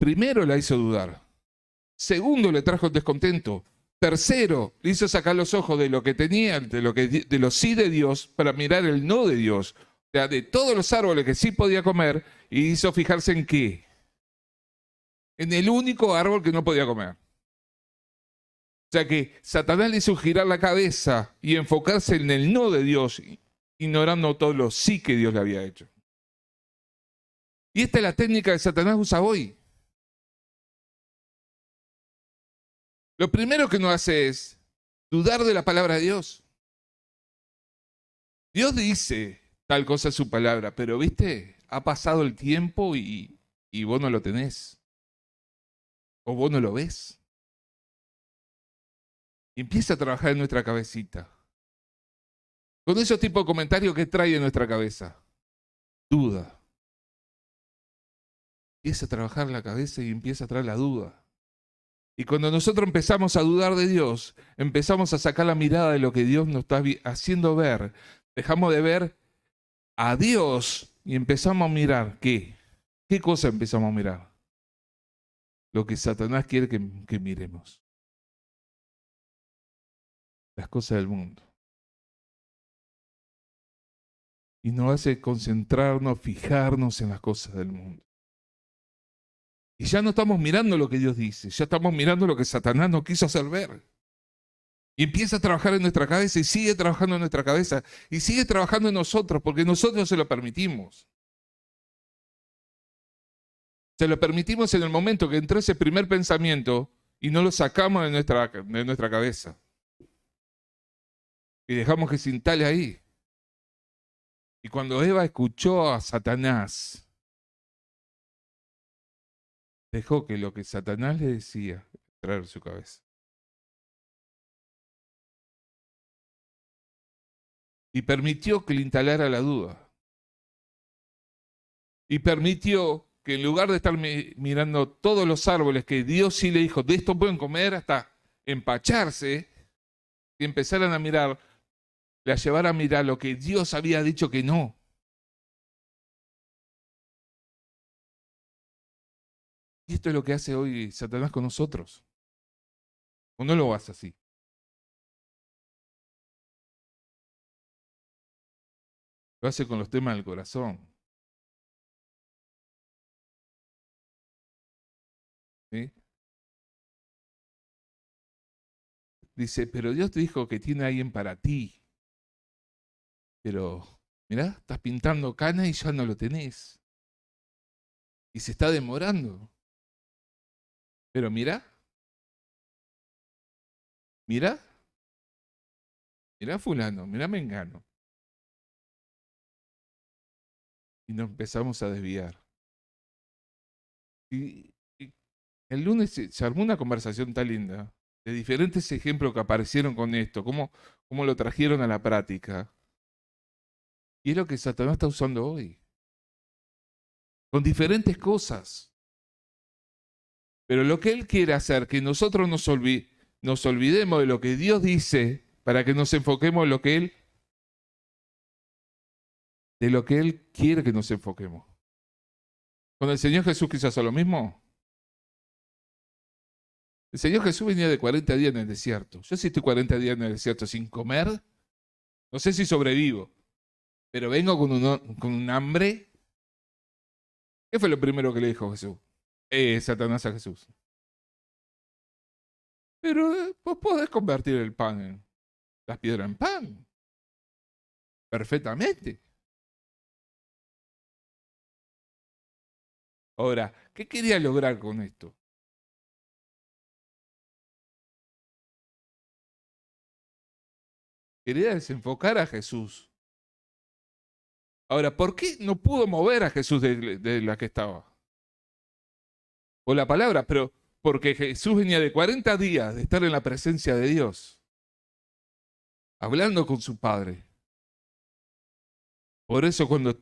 Primero la hizo dudar. Segundo, le trajo descontento. Tercero, le hizo sacar los ojos de lo que tenía, de lo sí de Dios, para mirar el no de Dios. O sea, de todos los árboles que sí podía comer, y hizo fijarse en qué. En el único árbol que no podía comer. O sea que Satanás le hizo girar la cabeza y enfocarse en el no de Dios, ignorando todo lo sí que Dios le había hecho. Y esta es la técnica que Satanás usa hoy. Lo primero que nos hace es dudar de la palabra de Dios. Dios dice tal cosa en su palabra, pero viste, ha pasado el tiempo y vos no lo tenés. O vos no lo ves. Y empieza a trabajar en nuestra cabecita. Con esos tipos de comentarios que trae en nuestra cabeza. Duda. Empieza a trabajar la cabeza y empieza a traer la duda. Y cuando nosotros empezamos a dudar de Dios, empezamos a sacar la mirada de lo que Dios nos está haciendo ver. Dejamos de ver a Dios y empezamos a mirar ¿qué? ¿Qué cosa empezamos a mirar? Lo que Satanás quiere que miremos. Las cosas del mundo. Y nos hace concentrarnos, fijarnos en las cosas del mundo. Y ya no estamos mirando lo que Dios dice, ya estamos mirando lo que Satanás nos quiso hacer ver. Y empieza a trabajar en nuestra cabeza y sigue trabajando en nuestra cabeza y sigue trabajando en nosotros porque nosotros se lo permitimos. Se lo permitimos en el momento que entró ese primer pensamiento y no lo sacamos de nuestra cabeza. Y dejamos que se instale ahí. Y cuando Eva escuchó a Satanás, dejó que lo que Satanás le decía entrar en su cabeza. Y permitió que le instalara la duda. Y permitió que en lugar de estar mirando todos los árboles que Dios sí le dijo, de esto pueden comer hasta empacharse, y empezaran a mirar, la llevara a mirar lo que Dios había dicho que no. Y esto es lo que hace hoy Satanás con nosotros. ¿O no lo hace así? Lo hace con los temas del corazón. ¿Sí? Dice, pero Dios te dijo que tiene a alguien para ti. Pero, mirá, estás pintando canas y ya no lo tenés. Y se está demorando. Pero mirá, mirá, mirá fulano, mirá mengano. Y nos empezamos a desviar. Y el lunes se armó una conversación tan linda de diferentes ejemplos que aparecieron con esto, cómo lo trajeron a la práctica. Y es lo que Satanás está usando hoy. Con diferentes cosas. Pero lo que él quiere hacer, que nosotros nos olvidemos de lo que Dios dice, para que nos enfoquemos en de lo que él quiere que nos enfoquemos. Con el Señor Jesús quiso hacer lo mismo. El Señor Jesús venía de 40 días en el desierto. Yo si estoy 40 días en el desierto sin comer, no sé si sobrevivo, pero vengo con un hambre. ¿Qué fue lo primero que le dijo Jesús? Satanás a Jesús. Pero vos podés convertir el pan las piedras en pan. Perfectamente. Ahora, ¿qué quería lograr con esto? Quería desenfocar a Jesús. Ahora, ¿por qué no pudo mover a Jesús de la que estaba? O la palabra, pero porque Jesús venía de 40 días de estar en la presencia de Dios, hablando con su Padre. Por eso cuando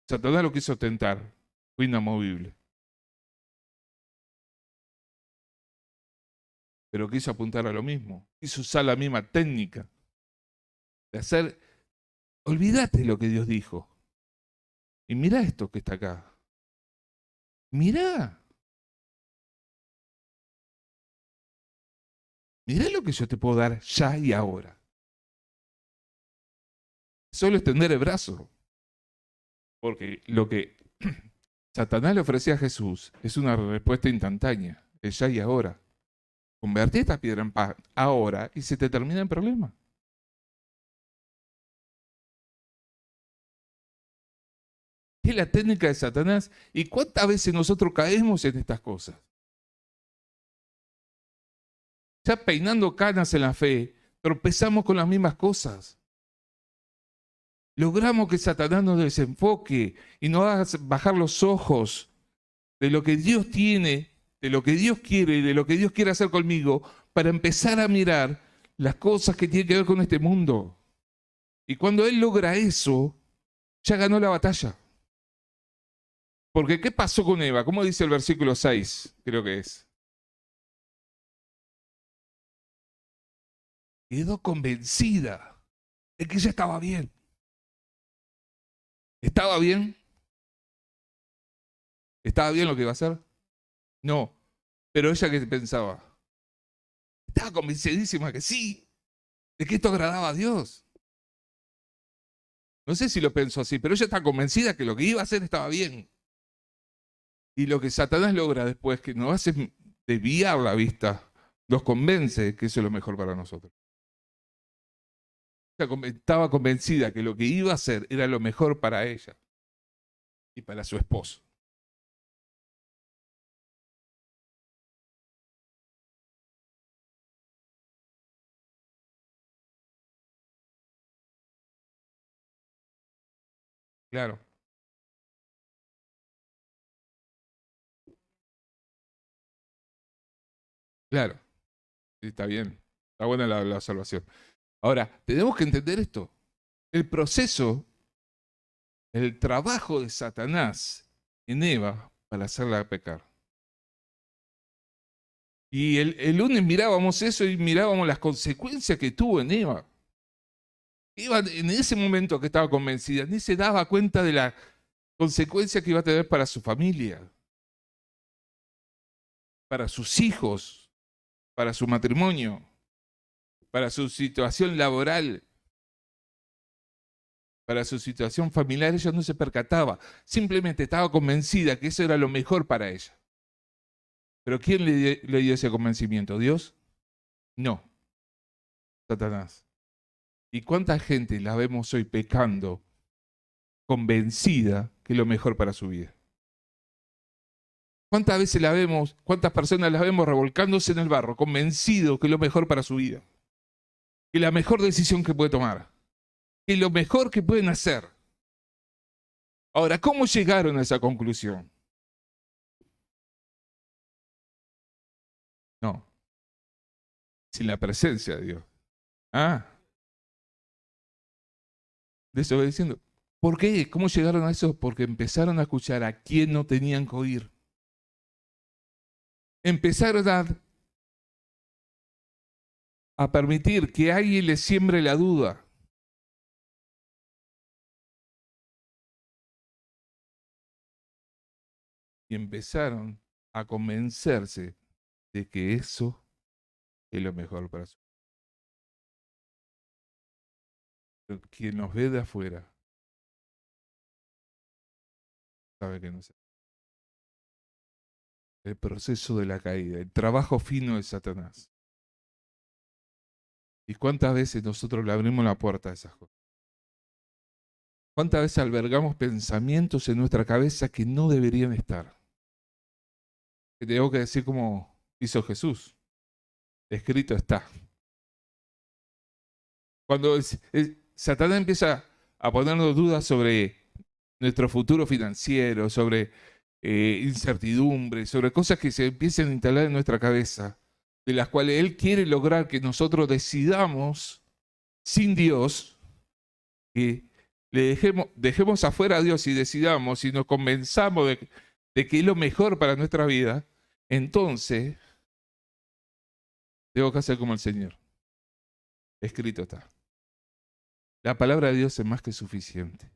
Satanás lo quiso tentar, fue inamovible. Pero quiso apuntar a lo mismo, quiso usar la misma técnica de hacer, olvídate lo que Dios dijo. Y mira esto que está acá. mirá, mirá lo que yo te puedo dar ya y ahora. Solo extender el brazo. Porque lo que Satanás le ofrecía a Jesús es una respuesta instantánea, es ya y ahora. Convertí esta piedra en pan ahora y se te termina el problema. Es la técnica de Satanás. ¿Y cuántas veces nosotros caemos en estas cosas? Ya peinando canas en la fe, tropezamos con las mismas cosas. Logramos que Satanás nos desenfoque y nos haga bajar los ojos de lo que Dios tiene, de lo que Dios quiere y de lo que Dios quiere hacer conmigo, para empezar a mirar las cosas que tienen que ver con este mundo. Y cuando Él logra eso, ya ganó la batalla. Porque ¿qué pasó con Eva? ¿Cómo dice el versículo 6? Creo que es. Quedó convencida de que ella estaba bien. ¿Estaba bien? ¿Estaba bien lo que iba a hacer? No. Pero ella, ¿qué pensaba? Estaba convencidísima que sí, de que esto agradaba a Dios. No sé si lo pensó así, pero ella está convencida que lo que iba a hacer estaba bien. Y lo que Satanás logra después, que nos hace desviar la vista, nos convence que eso es lo mejor para nosotros. Ella estaba convencida que lo que iba a hacer era lo mejor para ella y para su esposo. Claro, claro. Sí, está bien. Está buena la observación. Ahora, tenemos que entender esto. El proceso, el trabajo de Satanás en Eva para hacerla pecar. Y el lunes mirábamos eso y mirábamos las consecuencias que tuvo en Eva. Eva en ese momento que estaba convencida, ni se daba cuenta de la consecuencia que iba a tener para su familia, para sus hijos, para su matrimonio, para su situación laboral, para su situación familiar. Ella no se percataba, simplemente estaba convencida que eso era lo mejor para ella. Pero ¿quién le dio ese convencimiento? ¿Dios? No, Satanás. ¿Y cuánta gente la vemos hoy pecando, convencida que es lo mejor para su vida? ¿Cuántas veces la vemos, cuántas personas la vemos revolcándose en el barro, convencido que es lo mejor para su vida? Que es la mejor decisión que puede tomar, que es lo mejor que pueden hacer. Ahora, ¿cómo llegaron a esa conclusión? No, sin la presencia de Dios. Ah, desobedeciendo. ¿Por qué? ¿Cómo llegaron a eso? Porque empezaron a escuchar a quien no tenían que oír. Empezaron a permitir que alguien les siembre la duda. Y empezaron a convencerse de que eso es lo mejor para su vida. Quien nos ve de afuera sabe que no es. El proceso de la caída, el trabajo fino de Satanás. ¿Y cuántas veces nosotros le abrimos la puerta a esas cosas? ¿Cuántas veces albergamos pensamientos en nuestra cabeza que no deberían estar? Que tengo que decir como hizo Jesús. Escrito está. Cuando Satanás empieza a ponernos dudas sobre nuestro futuro financiero, sobre incertidumbre, sobre cosas que se empiezan a instalar en nuestra cabeza, de las cuales Él quiere lograr que nosotros decidamos sin Dios, que dejemos afuera a Dios y decidamos y nos convenzamos de que es lo mejor para nuestra vida, entonces tengo que hacer como el Señor. Escrito está. La palabra de Dios es más que suficiente.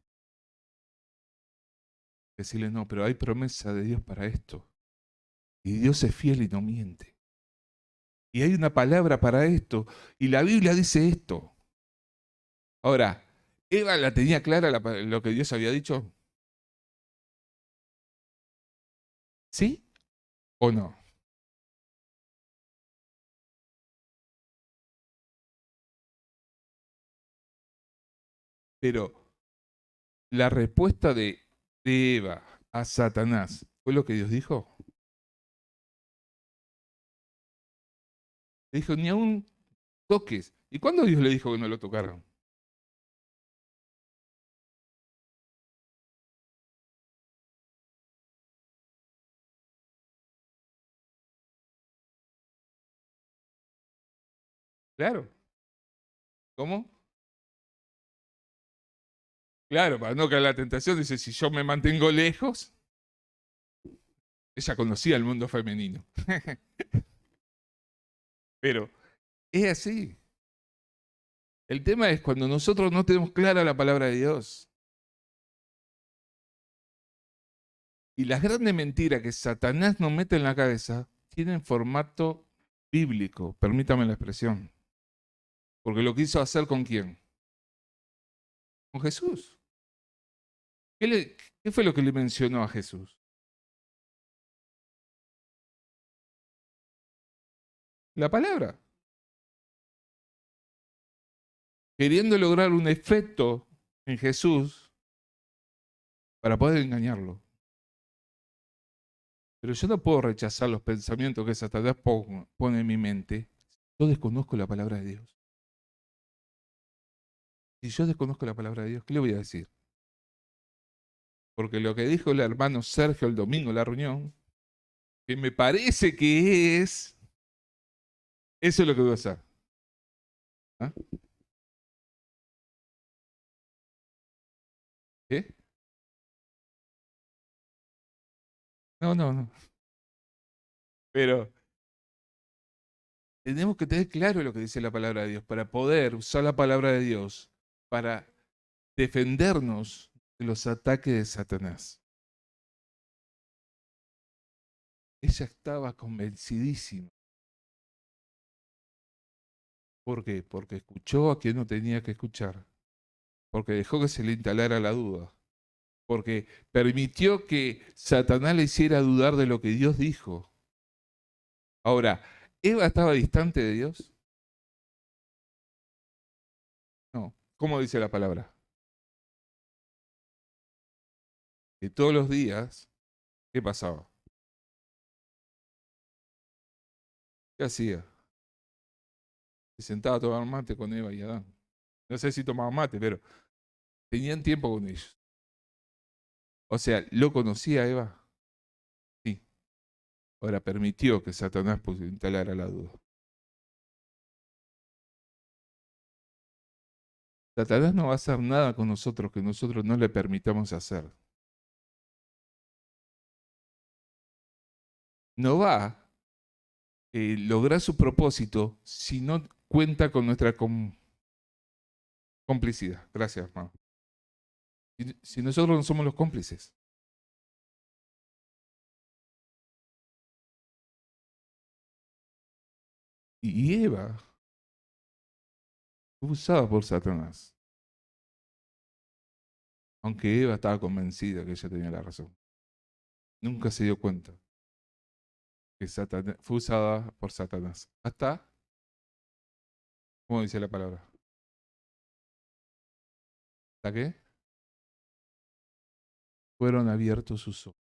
Decirle, no, pero hay promesa de Dios para esto. Y Dios es fiel y no miente. Y hay una palabra para esto. Y la Biblia dice esto. Ahora, ¿Eva la tenía clara lo que Dios había dicho? ¿Sí o no? Pero la respuesta de Eva a Satanás fue lo que Dios dijo. Le dijo, ni aún toques. ¿Y cuándo Dios le dijo que no lo tocaran? Claro. ¿Cómo? Claro, para no caer en la tentación, dice, si yo me mantengo lejos, ella conocía el mundo femenino. Pero es así. El tema es cuando nosotros no tenemos clara la palabra de Dios. Y las grandes mentiras que Satanás nos mete en la cabeza tienen formato bíblico, permítame la expresión. Porque lo quiso hacer con quién? Con Jesús. ¿Qué fue lo que le mencionó a Jesús? La palabra. Queriendo lograr un efecto en Jesús para poder engañarlo. Pero yo no puedo rechazar los pensamientos que Satanás pone en mi mente. Yo desconozco la palabra de Dios. Si yo desconozco la palabra de Dios, ¿qué le voy a decir? Porque lo que dijo el hermano Sergio el domingo en la reunión, que me parece que eso es lo que voy a hacer. ¿Ah? ¿Qué? No, no, no. Pero tenemos que tener claro lo que dice la palabra de Dios para poder usar la palabra de Dios para defendernos de los ataques de Satanás. Ella estaba convencidísima. ¿Por qué? Porque escuchó a quien no tenía que escuchar. Porque dejó que se le instalara la duda. Porque permitió que Satanás le hiciera dudar de lo que Dios dijo. Ahora, ¿Eva estaba distante de Dios? No. ¿Cómo dice la palabra? Que todos los días, ¿qué pasaba? ¿Qué hacía? Se sentaba a tomar mate con Eva y Adán. No sé si tomaban mate, pero tenían tiempo con ellos. O sea, ¿lo conocía Eva? Sí. Ahora permitió que Satanás instalara la duda. Satanás no va a hacer nada con nosotros que nosotros no le permitamos hacer. No va a lograr su propósito si no cuenta con nuestra complicidad. Gracias, hermano. Si nosotros no somos los cómplices. Y Eva fue usada por Satanás. Aunque Eva estaba convencida que ella tenía la razón. Nunca se dio cuenta que fue usada por Satanás. Hasta, ¿cómo dice la palabra? ¿Hasta qué? Fueron abiertos sus ojos.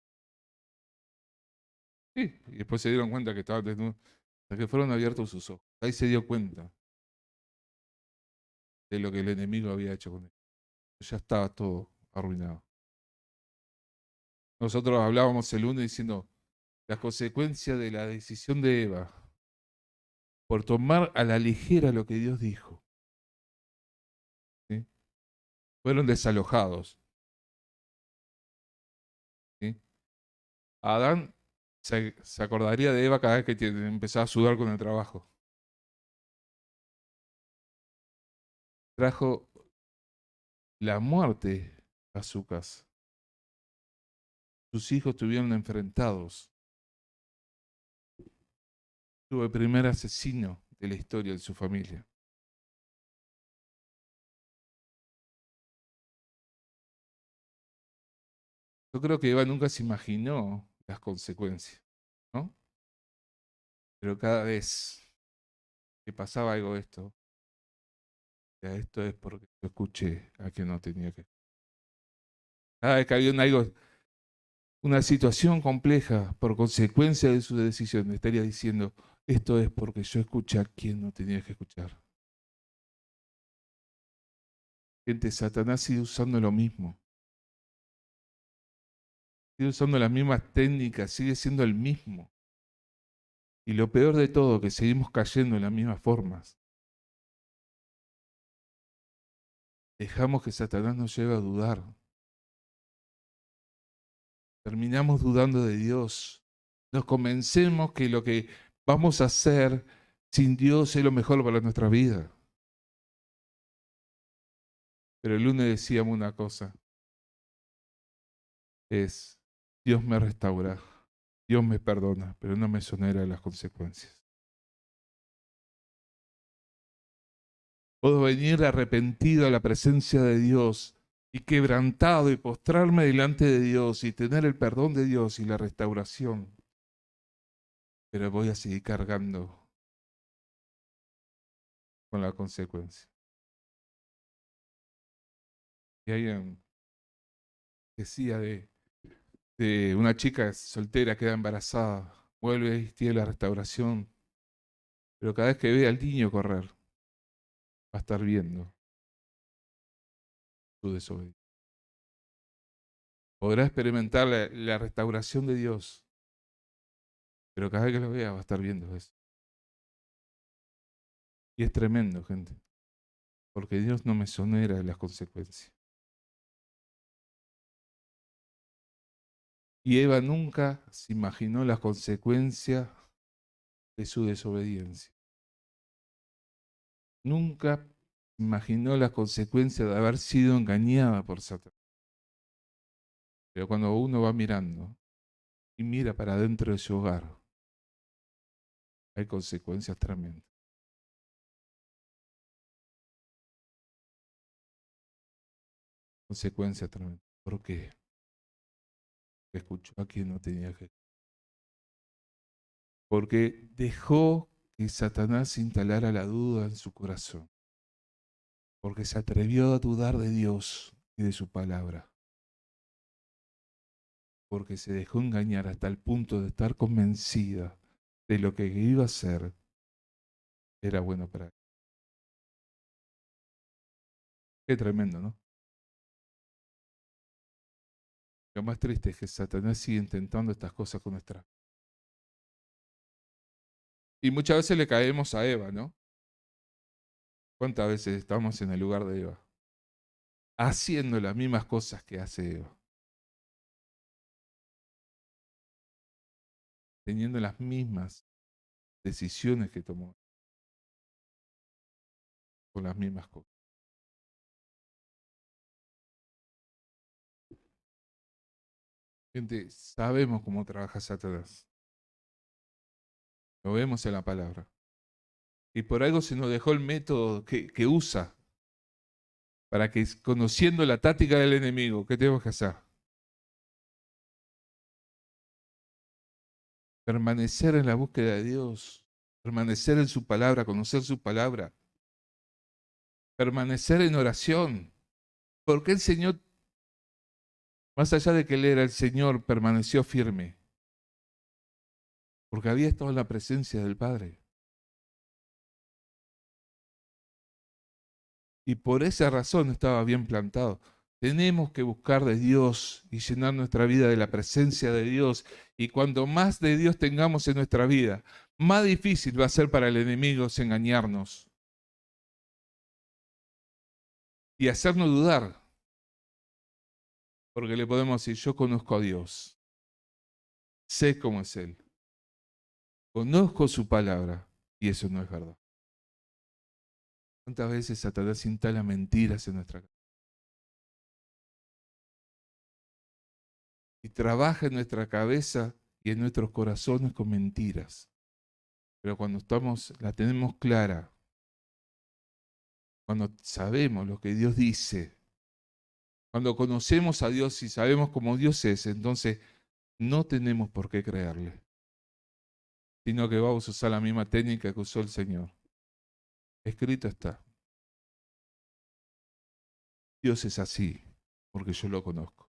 Sí, y después se dieron cuenta que estaba desnudo. Hasta que fueron abiertos sus ojos. Ahí se dio cuenta de lo que el enemigo había hecho con él. Ya estaba todo arruinado. Nosotros hablábamos el lunes diciendo las consecuencias de la decisión de Eva por tomar a la ligera lo que Dios dijo. ¿Sí? Fueron desalojados. ¿Sí? Adán se acordaría de Eva cada vez que empezaba a sudar con el trabajo. Trajo la muerte a su casa. sus hijos estuvieron enfrentados. Tuvo el primer asesino de la historia de su familia. Yo creo que Eva nunca se imaginó las consecuencias, ¿no? Pero cada vez que pasaba algo de esto, ya esto es porque yo escuché a quien no tenía que. Cada vez que había una situación compleja por consecuencia de su decisión, estaría diciendo, esto es porque yo escuché a quien no tenía que escuchar. Gente, Satanás sigue usando lo mismo. Sigue usando las mismas técnicas, sigue siendo el mismo. Y lo peor de todo, que seguimos cayendo en las mismas formas. Dejamos que Satanás nos lleve a dudar. Terminamos dudando de Dios. Nos convencemos que lo que vamos a hacer sin Dios es lo mejor para nuestra vida. Pero el lunes decíamos una cosa, es Dios me restaura, Dios me perdona, pero no me exonera de las consecuencias. Puedo venir arrepentido a la presencia de Dios y quebrantado y postrarme delante de Dios y tener el perdón de Dios y la restauración, pero voy a seguir cargando con la consecuencia. Y alguien decía de una chica soltera queda embarazada, vuelve y tiene la restauración, pero cada vez que ve al niño correr, va a estar viendo su desobediencia. Podrá experimentar la restauración de Dios, pero cada vez que lo vea va a estar viendo eso. Y es tremendo, gente, porque Dios no me exonera de las consecuencias. Y Eva nunca se imaginó las consecuencias de su desobediencia. Nunca imaginó las consecuencias de haber sido engañada por Satanás. Pero cuando uno va mirando y mira para adentro de su hogar, hay consecuencias tremendas. Consecuencias tremendas. ¿Por qué? Escuchó a quien no tenía que. Porque dejó que Satanás instalara la duda en su corazón. Porque se atrevió a dudar de Dios y de su palabra. Porque se dejó engañar hasta el punto de estar convencida de lo que iba a hacer era bueno para él. Qué tremendo, ¿no? Lo más triste es que Satanás sigue intentando estas cosas con nuestra. Y muchas veces le caemos a Eva, ¿no? ¿Cuántas veces estamos en el lugar de Eva? Haciendo las mismas cosas que hace Eva. Teniendo las mismas decisiones que tomó. Con las mismas cosas. Gente, sabemos cómo trabaja Satanás. Lo vemos en la palabra. Y por algo se nos dejó el método que usa para que, conociendo la táctica del enemigo, ¿qué tenemos que hacer? Permanecer en la búsqueda de Dios, permanecer en su palabra, conocer su palabra, permanecer en oración. Porque el Señor, más allá de que Él era el Señor, permaneció firme. Porque había estado en la presencia del Padre. Y por esa razón estaba bien plantado. Tenemos que buscar de Dios y llenar nuestra vida de la presencia de Dios. Y cuanto más de Dios tengamos en nuestra vida, más difícil va a ser para el enemigo engañarnos y hacernos dudar. Porque le podemos decir, yo conozco a Dios, sé cómo es Él, conozco su palabra y eso no es verdad. ¿Cuántas veces Satanás instala mentiras en nuestra casa? y trabaja en nuestra cabeza y en nuestros corazones con mentiras. Pero cuando la tenemos clara, cuando sabemos lo que Dios dice, cuando conocemos a Dios y sabemos cómo Dios es, entonces no tenemos por qué creerle, sino que vamos a usar la misma técnica que usó el Señor. Escrito está. Dios es así, porque yo lo conozco.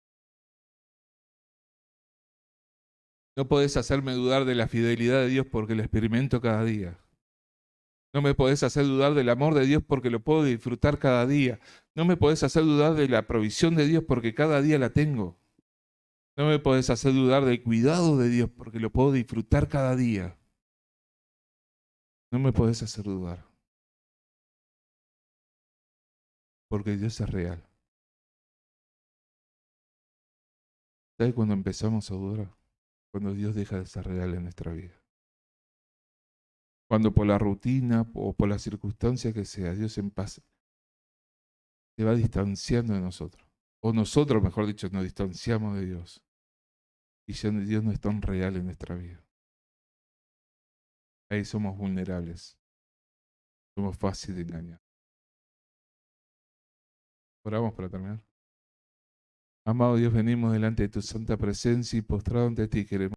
No podés hacerme dudar de la fidelidad de Dios porque lo experimento cada día. No me podés hacer dudar del amor de Dios porque lo puedo disfrutar cada día. No me podés hacer dudar de la provisión de Dios porque cada día la tengo. No me podés hacer dudar del cuidado de Dios porque lo puedo disfrutar cada día. No me podés hacer dudar porque Dios es real. ¿Sabes cuando empezamos a dudar? Cuando Dios deja de ser real en nuestra vida. Cuando por la rutina o por las circunstancias que sea, Dios en paz se va distanciando de nosotros. O nosotros, mejor dicho, nos distanciamos de Dios. Y ya Dios no es tan real en nuestra vida. Ahí somos vulnerables. Somos fáciles de engañar. Oramos para terminar. Amado Dios, venimos delante de tu santa presencia y postrado ante ti queremos